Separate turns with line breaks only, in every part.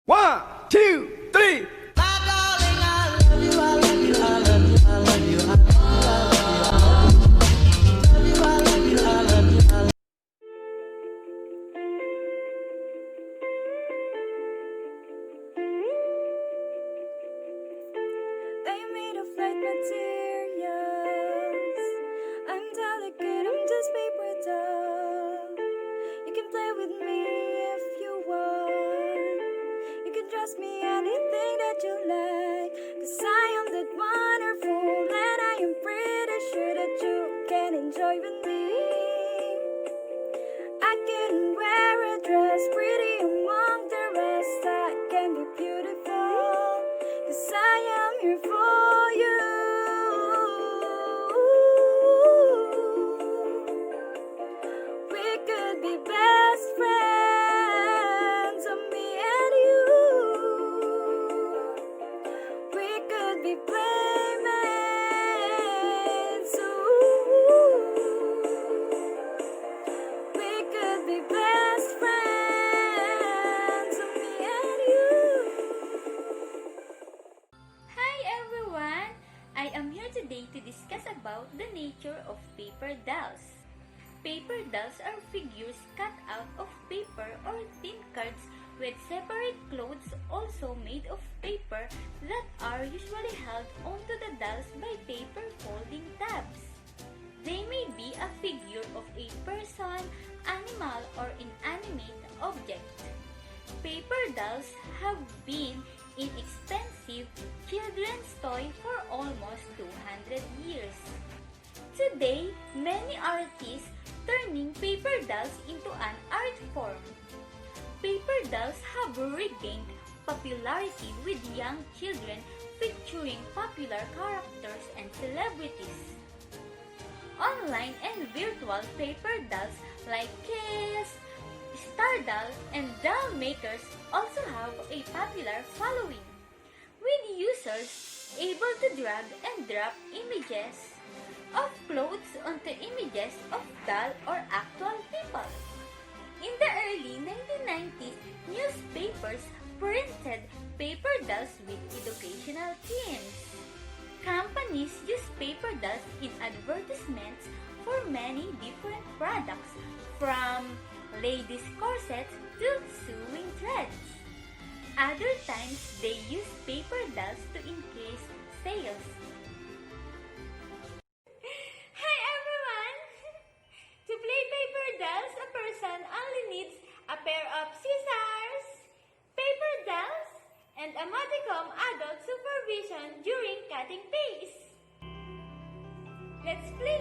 One, two, three.
They made of light materials. I'm delicate, I'm just paper doll. You can play with me if you want. You can trust me anything that you like. 'Cause I am that wonderful, and I am pretty sure that you can enjoy with me. I can wear a dress pretty among the rest. I can be beautiful, 'cause I am here for you. We could be best friends, me and you. We could be playmates. We could be best friends, me and you.
Hi everyone! I am here today to discuss about the nature of paper dolls. Paper dolls are figures cut out of paper or thin cards with separate clothes also made of paper that are usually held onto the dolls by paper folding tabs. They may be a figure of a person, animal, or inanimate object. Paper dolls have been inexpensive children's toy for almost 200 years. Today, many artists turning paper dolls into an art form. Paper dolls have regained popularity with young children featuring popular characters and celebrities. Online and virtual paper dolls like Kiss, Star Doll, and doll makers also have a popular following, with users able to drag and drop images of clothes onto images of doll or actual people. In the early 1990s, newspapers printed paper dolls with educational themes. Companies use paper dolls in advertisements for many different products, from ladies' corsets to sewing threads. Other times, they use paper dolls to increase sales. Hi everyone! To play paper dolls, a person only needs a pair of scissors, paper dolls, and a modicum adult supervision during cutting paste. Let's play!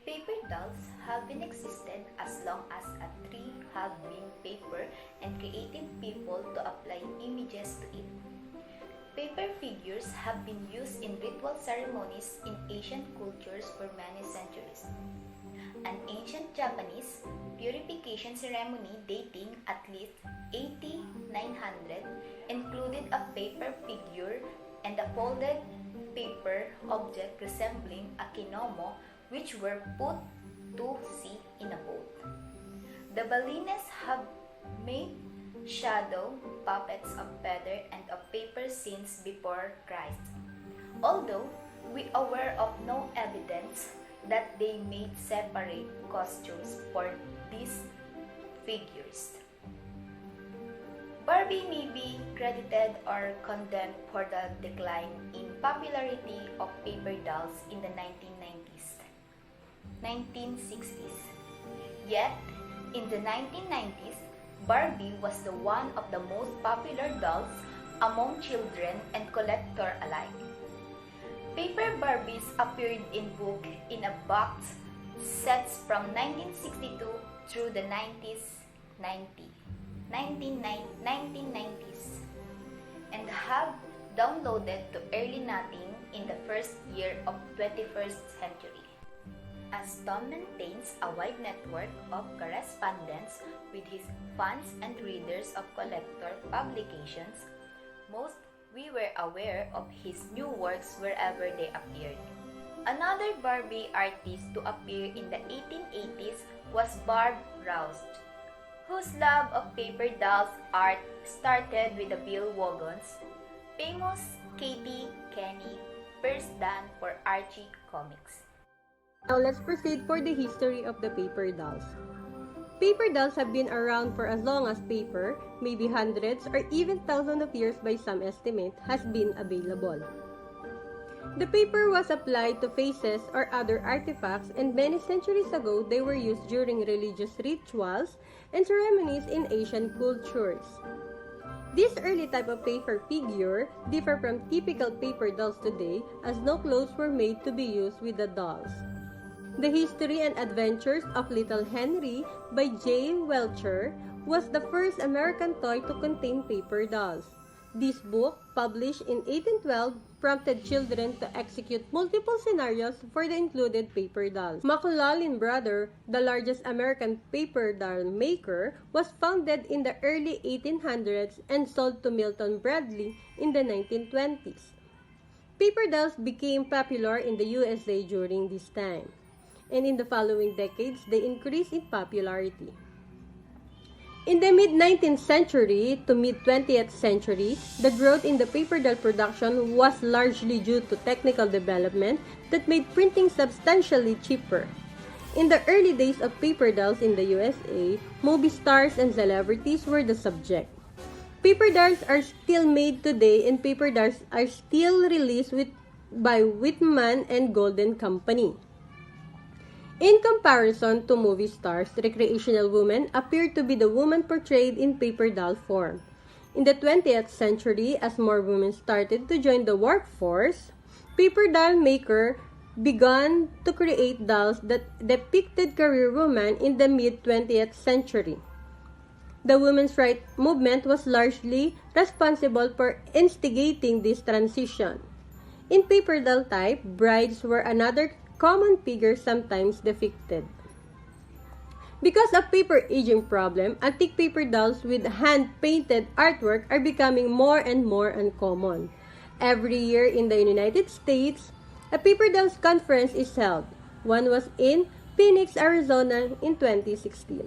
Paper dolls have been existed as long as a tree have been paper and created people to apply images to it. Paper figures have been used in ritual ceremonies in Asian cultures for many centuries. an ancient Japanese purification ceremony dating at least 8900 included a paper figure and a folded paper object resembling a kimono, which were put to sea in a boat. The ballines have made shadow puppets of feather and of paper since before Christ, although we are aware of no evidence that they made separate costumes for these figures. Barbie may be credited or condemned for the decline in popularity of paper dolls in the 1960s. Yet, in the 1990s, Barbie was the one of the most popular dolls among children and collectors alike. Paper Barbies appeared in box sets from 1962 through the 1990s and have downloaded to early nothing in the first year of 21st century. As Tom maintains a wide network of correspondence with his fans and readers of collector publications, most we were aware of his new works wherever they appeared. Another Barbie artist to appear in the 1880s was Barb Rouse, whose love of paper dolls art started with the Bill Woggon's famous Katie Kenny first done for Archie Comics.
Now let's proceed for the history of the paper dolls. Paper dolls have been around for as long as paper, maybe hundreds or even thousands of years by some estimate, has been available. The paper was applied to faces or other artifacts, and many centuries ago they were used during religious rituals and ceremonies in Asian cultures. This early type of paper figure differ from typical paper dolls today, as no clothes were made to be used with the dolls. The History and Adventures of Little Henry by J. Welcher was the first American toy to contain paper dolls. This book, published in 1812, prompted children to execute multiple scenarios for the included paper dolls. McLaughlin Brothers, the largest American paper doll maker, was founded in the early 1800s and sold to Milton Bradley in the 1920s. Paper dolls became popular in the USA during this time, and in the following decades, they increased in popularity. In the mid-19th century to mid-20th century, the growth in the paper doll production was largely due to technical development that made printing substantially cheaper. In the early days of paper dolls in the USA, movie stars and celebrities were the subject. Paper dolls are still made today, and paper dolls are still released by Whitman and Golden Company. In comparison to movie stars, recreational women appear to be the woman portrayed in paper doll form. In the 20th century, as more women started to join the workforce, paper doll makers began to create dolls that depicted career women in the mid-20th century. The women's rights movement was largely responsible for instigating this transition. In paper doll type, brides were another common figure sometimes depicted. Because of paper aging problem, antique paper dolls with hand-painted artwork are becoming more and more uncommon. Every year in the United States, a paper dolls conference is held. One was in Phoenix, Arizona in 2016.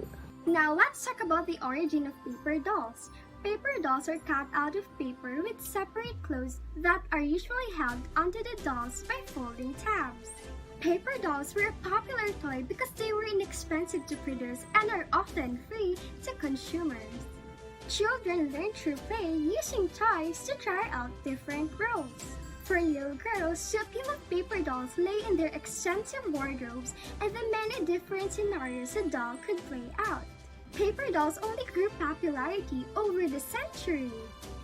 Now let's talk about the origin of paper dolls. Paper dolls are cut out of paper with separate clothes that are usually held onto the dolls by folding tabs. Paper dolls were a popular toy because they were inexpensive to produce and are often free to consumers. Children learn through play using toys to try out different roles. For little girls, a team of paper dolls lay in their extensive wardrobes and the many different scenarios a doll could play out. Paper dolls only grew popularity over the century.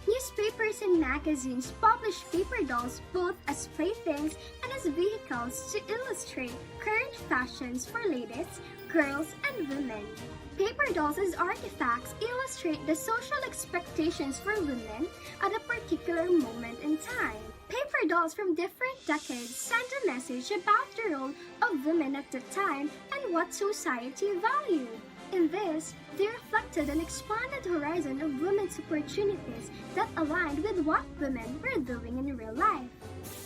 Newspapers and magazines published paper dolls both as playthings and as vehicles to illustrate current fashions for ladies, girls, and women. Paper dolls as artifacts illustrate the social expectations for women at a particular moment in time. Paper paper dolls from different decades send a message about the role of women at the time and what society valued. In this, they reflected an expanded horizon of women's opportunities that aligned with what women were doing in real life.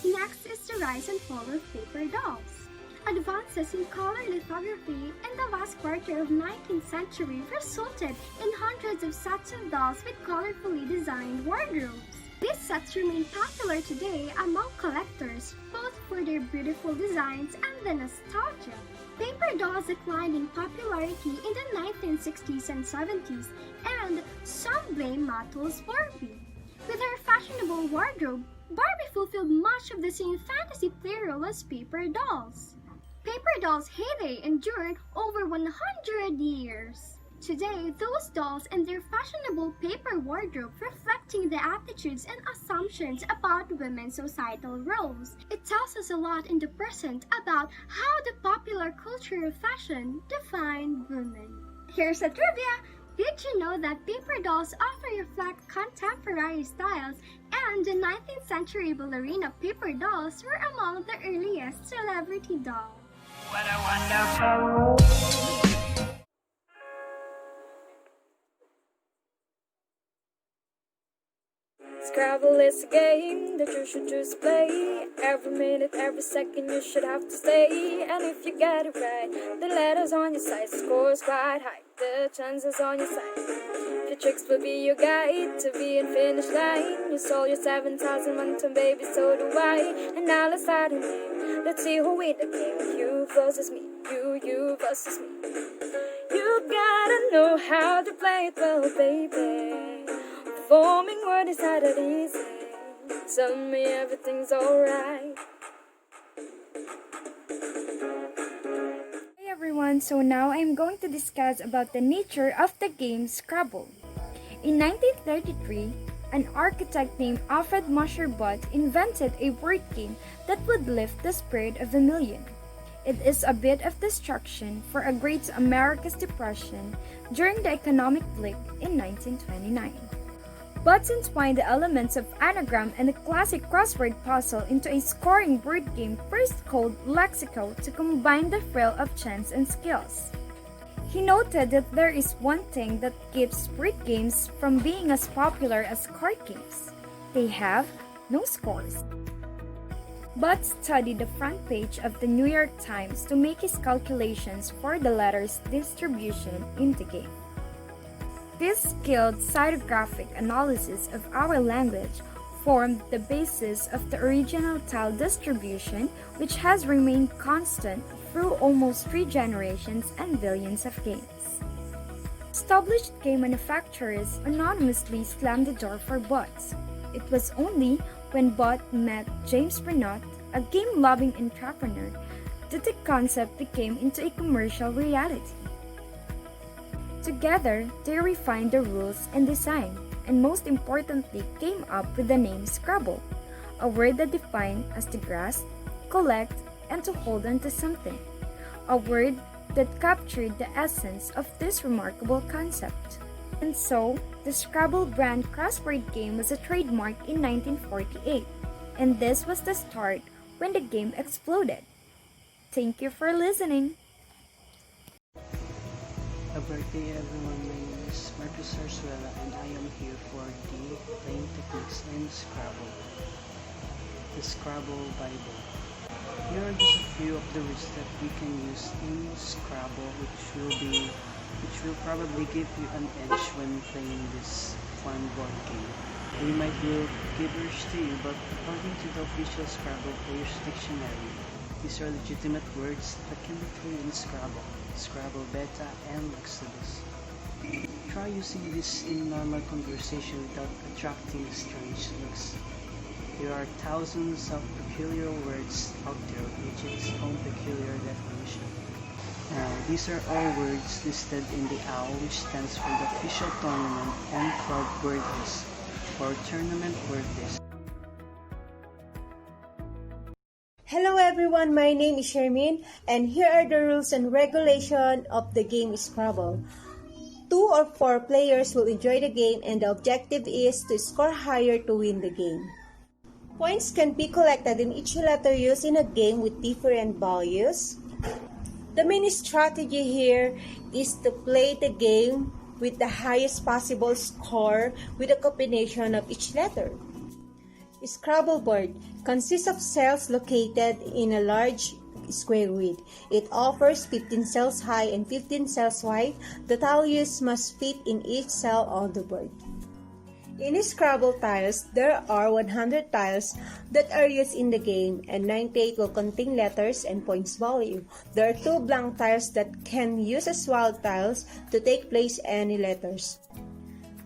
Next is the rise and fall of paper dolls. Advances in color lithography in the last quarter of 19th century resulted in hundreds of sets of dolls with colorfully designed wardrobes. These sets remain popular today among collectors, both for their beautiful designs and the nostalgia. Paper dolls declined in popularity in the 1960s and 70s, and some blame Mattel's Barbie. With her fashionable wardrobe, Barbie fulfilled much of the same fantasy play role as paper dolls. Paper dolls' heyday endured over 100 years. Today, those dolls and their fashionable paper wardrobe reflecting the attitudes and assumptions about women's societal roles. It tells us a lot in the present about how the popular culture of fashion defined women. Here's a trivia! Did you know that paper dolls often reflect contemporary styles, and the 19th century ballerina paper dolls were among the earliest celebrity dolls?
What a wonderful
Scrabble is a game that you should just play. Every minute, every second you should have to stay. And if you get it right, the letters on your side, the score's quite high, the chances on your side. Your tricks will be your guide to be in finish line. You sold your 7,000 one-ton baby, so do I. And now let's start a game. Let's see who win the game. You versus me, you versus me. You gotta know how to play it well, baby. Forming word is not that easy. Tell me everything's alright.
Hey everyone, so now I'm going to discuss about the nature of the game Scrabble. In 1933, an architect named Alfred Musherbot invented a word game that would lift the spirit of a million. It is a bit of destruction for a great America's depression during the economic blip in 1929. But entwined the elements of anagram and the classic crossword puzzle into a scoring word game first called Lexico to combine the thrill of chance and skills. He noted that there is one thing that keeps word games from being as popular as card games. They have no scores. But studied the front page of the New York Times to make his calculations for the letters' distribution in the game. This skilled cytographic analysis of our language formed the basis of the original tile distribution, which has remained constant through almost 3 generations and billions of games. Established game manufacturers anonymously slammed the door for bots. It was only when Bot met James Bernot, a game-loving entrepreneur, that the concept became into a commercial reality. Together, they refined the rules and design, and most importantly came up with the name Scrabble, a word that defined as to grasp, collect, and to hold on to something, a word that captured the essence of this remarkable concept. And so, the Scrabble brand crossword game was a trademark in 1948, and this was the start when the game exploded. Thank you for listening!
A birthday everyone, my name is Marcus Sarsuela and I am here for the playing techniques in Scrabble. The Scrabble Bible. Here are just a few of the words that we can use in Scrabble which will probably give you an edge when playing this fun board game. We might be gibberish to you, but according to the official Scrabble Players Dictionary, these are legitimate words that can be played in Scrabble, Scrabble Beta, and Exodus. Try using this in normal conversation without attracting strange looks. There are thousands of peculiar words out there with its own peculiar definition. Now, these are all words listed in the OWL, which stands for the official tournament and club word list, or tournament word list.
Hello everyone, my name is Shermin and here are the rules and regulations of the game Scrabble. 2 or 4 players will enjoy the game and the objective is to score higher to win the game. Points can be collected in each letter used in a game with different values. The main strategy here is to play the game with the highest possible score with a combination of each letter. Scrabble board consists of cells located in a large square grid. It offers 15 cells high and 15 cells wide. The tile used must fit in each cell on the board. In Scrabble tiles, there are 100 tiles that are used in the game, and 98 will contain letters and points value. There are 2 blank tiles that can use as wild tiles to take place any letters.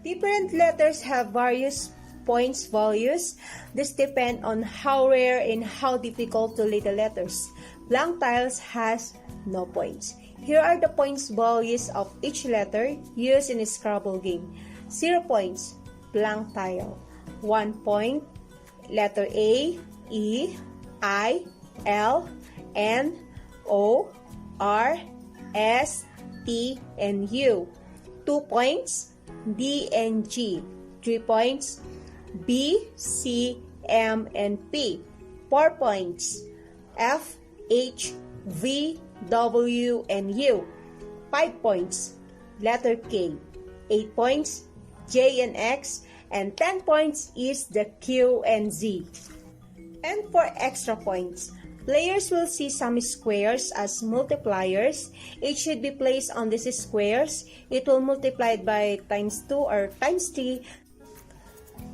Different letters have various points values. This depends on how rare and how difficult to read the letters. Blank tiles has no points. Here are the points values of each letter used in a Scrabble game. 0 points. Blank tile. 1 point, letter A, E, I, L, N, O, R, S, T, and U. 2 points, D and G. 3 points, B, C, M, and P. 4 points, F, H, V, W, and U. 5 points, letter K. 8 points, J and X, and 10 points is the Q and Z. And for extra points, players will see some squares as multipliers. It should be placed on these squares. It will multiply by times 2 or times 3.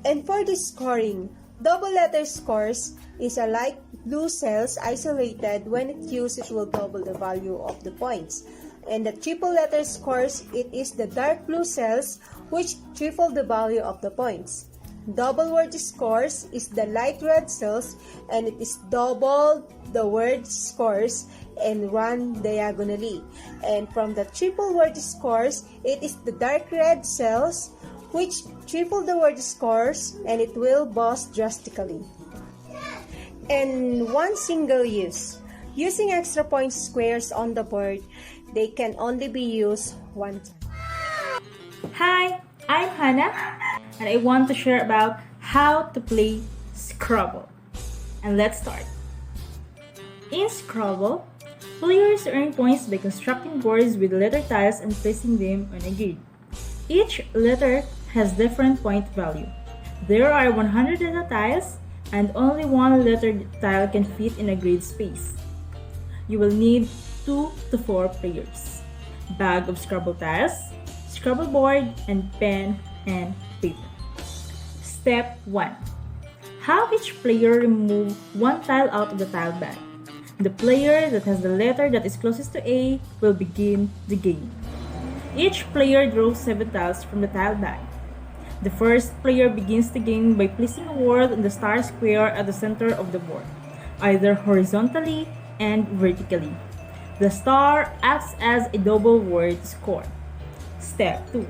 And for the scoring, double letter scores is a light blue cells isolated. When it used, it will double the value of the points. And the triple letter scores, it is the dark blue cells which triple the value of the points. Double word scores is the light red cells, and it is double the word scores and run diagonally. And from the triple word scores, it is the dark red cells which triple the word scores, and it will boost drastically. And one single use. Using extra point squares on the board, they can only be used one time.
Hi, I'm Hannah, and I want to share about how to play Scrabble. And let's start. In Scrabble, players earn points by constructing boards with letter tiles and placing them on a grid. Each letter has different point value. There are 100 letter tiles, and only one letter tile can fit in a grid space. You will need 2 to 4 players, bag of Scrabble tiles, Scrabble board, and pen and paper. Step 1. Have each player remove one tile out of the tile bag. The player that has the letter that is closest to A will begin the game. Each player draws 7 tiles from the tile bag. The first player begins the game by placing a word on the star square at the center of the board, either horizontally and vertically. The star acts as a double word score. Step 2.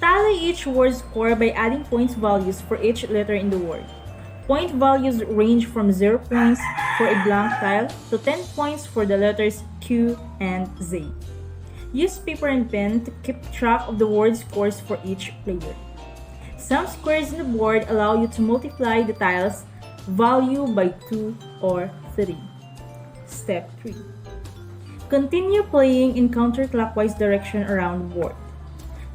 Tally each word score by adding points values for each letter in the word. Point values range from 0 points for a blank tile to 10 points for the letters Q and Z. Use paper and pen to keep track of the word scores for each player. Some squares in the board allow you to multiply the tiles value by 2 or 3. Step 3. Continue playing in counterclockwise direction around the board.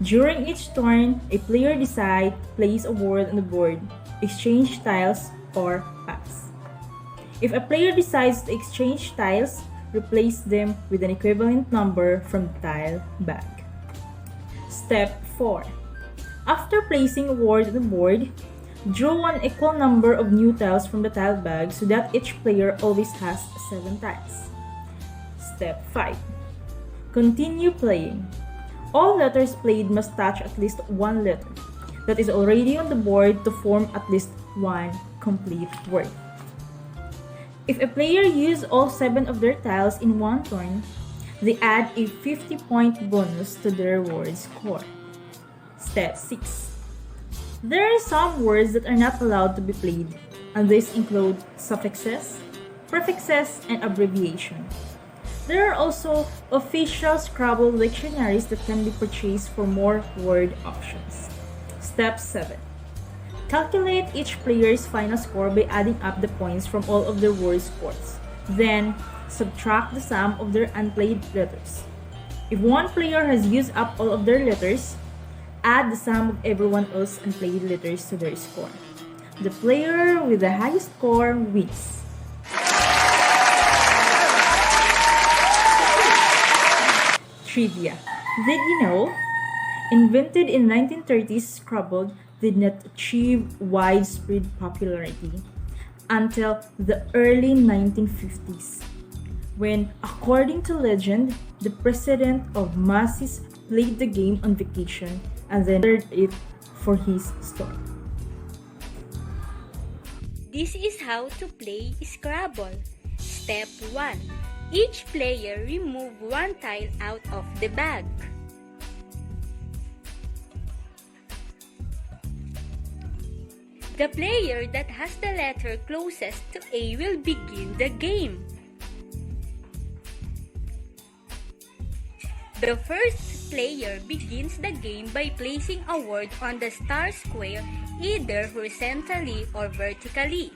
During each turn, a player decides to place a word on the board, exchange tiles, or pass. If a player decides to exchange tiles, replace them with an equivalent number from the tile bag. Step 4. After placing a word on the board, draw an equal number of new tiles from the tile bag so that each player always has 7 tiles. Step 5. Continue playing. All letters played must touch at least one letter that is already on the board to form at least one complete word. If a player uses all 7 of their tiles in one turn, they add a 50-point bonus to their word score. Step 6. There are some words that are not allowed to be played, and these include suffixes, prefixes, and abbreviation. There are also official Scrabble dictionaries that can be purchased for more word options. Step 7. Calculate each player's final score by adding up the points from all of their word scores. Then, subtract the sum of their unplayed letters. If one player has used up all of their letters, add the sum of everyone else's unplayed letters to their score. The player with the highest score wins. Trivia. Did you know? Invented in 1930s, Scrabble did not achieve widespread popularity until the early 1950s, when, according to legend, the president of Massis played the game on vacation and then learned it for his store.
This is how to play Scrabble. Step 1. Each player remove one tile out of the bag. The player that has the letter closest to A will begin the game. The first player begins the game by placing a word on the star square either horizontally or vertically.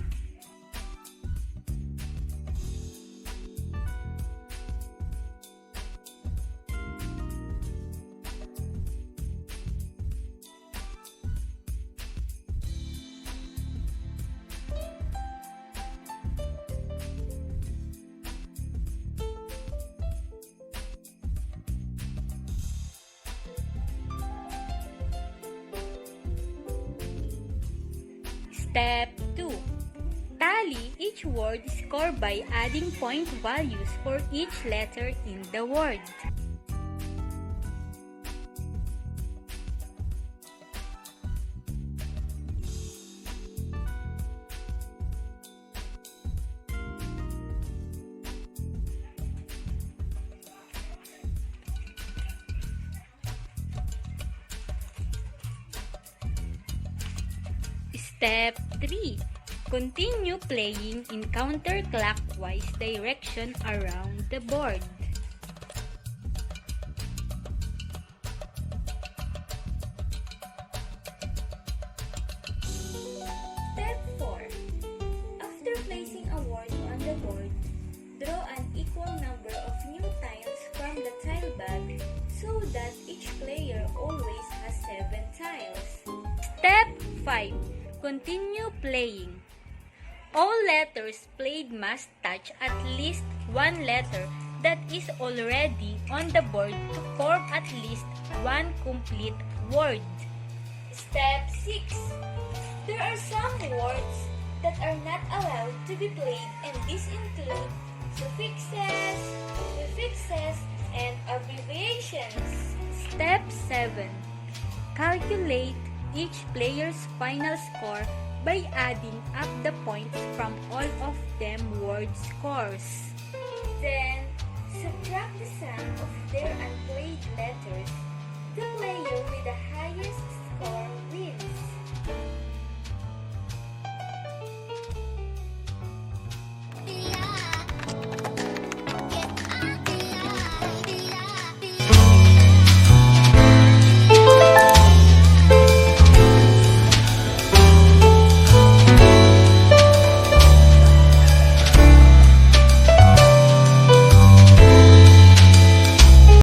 Step 2. Tally each word score by adding point values for each letter in the word. Step 3. Continue playing in counterclockwise direction around the board. Step 4. After placing a word on the board, draw an equal number of new tiles from the tile bag so that each player always has 7 tiles. Step 5. Continue playing. All letters played must touch at least one letter that is already on the board to form at least one complete word. Step 6. There are some words that are not allowed to be played, and these include suffixes, prefixes, and abbreviations. Step 7. Calculate each player's final score by adding up the points from all of them word scores. Then, subtract the sum of their unplayed letters. The player with the highest score wins.